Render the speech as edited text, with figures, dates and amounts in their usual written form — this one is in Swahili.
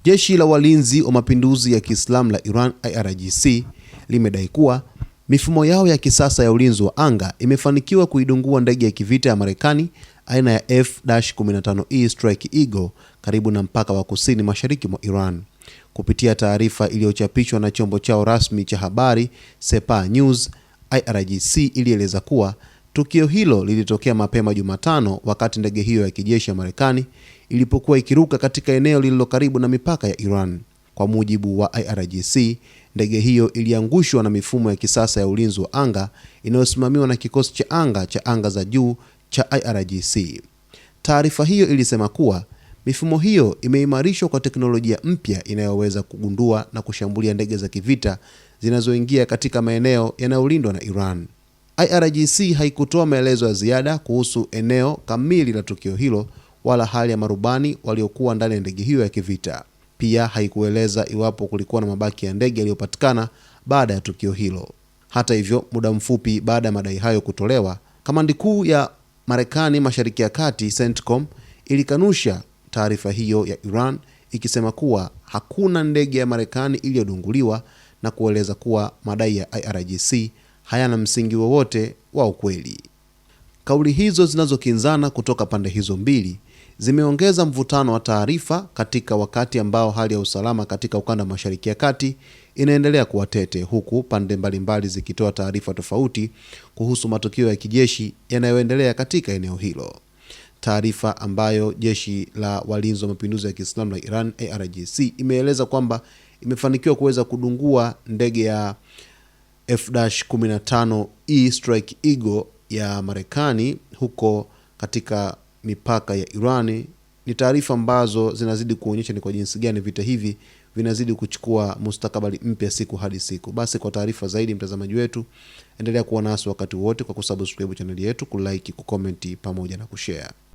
Jeshi la Walinzi wa Mapinduzi ya Kiislamu la Iran IRGC limedai kuwa mifumo yao ya kisasa ya ulinzi wa anga imefanikiwa kuidungua ndege ya kivita ya Marekani aina ya F-15E Strike Eagle karibu na mpaka wa kusini mashariki mwa Iran. Kupitia taarifa iliyochapishwa na chombo chao rasmi cha habari Sepah News, IRGC ilieleza kuwa tukio hilo lilitokea mapema Jumatano wakati ndege hiyo ya kijeshi ya Marekani ilipokuwa ikiruka katika eneo lililo karibu na mipaka ya Iran. Kwa mujibu wa IRGC, ndege hiyo iliangushwa na mifumo ya kisasa ya ulinzi wa anga inayosimamiwa na kikosi cha anga za juu cha IRGC. Taarifa hiyo ilisema kuwa mifumo hiyo imeimarishwa kwa teknolojia mpya inayoweza kugundua na kushambulia ndege za kivita zinazoingia katika maeneo yanayolindwa na Iran. IRGC haikutoa maelezo ya ziada kuhusu eneo kamili la tukio hilo wala hali ya marubani waliokuwa ndani ya ndege hiyo ya kivita. Pia haikueleza iwapo kulikuwa na mabaki ya ndege yaliyopatikana baada ya tukio hilo. Hata hivyo, muda mfupi baada ya madai hayo kutolewa, kamandi kuu ya Marekani Mashariki ya Kati CENTCOM ilikanusha taarifa hiyo ya Iran, ikisema kuwa hakuna ndege ya Marekani iliyodunguliwa na kueleza kuwa madai ya IRGC hayana msingi wowote wa ukweli. Kauli hizo zinazokinzana kutoka pande hizo mbili zimeongeza mvutano wa taarifa katika wakati ambao hali ya usalama katika ukanda wa Mashariki ya Kati inaendelea kuwa tete, huku pande mbalimbali zikitoa taarifa tofauti kuhusu matukio ya kijeshi yanayoendelea katika eneo hilo. Taarifa ambayo Jeshi la Walinzi wa Mapinduzi ya Kiislamu la Iran IRGC imeeleza kwamba imefanikiwa kuweza kudungua ndege ya F-15E Strike Eagle ya Marekani huko katika mipaka ya Irani. Ni taarifa ambazo zinazidi kuonyesha ni kwa jinsi gani vita hivi vinazidi kuchukua mustakabali mpya siku hadi siku. Basi kwa taarifa zaidi, mtazamaji wetu, endelea kuwa nasi wakati wote kwa kusubscribe channel yetu, kulike, kucomment pamoja na kushare.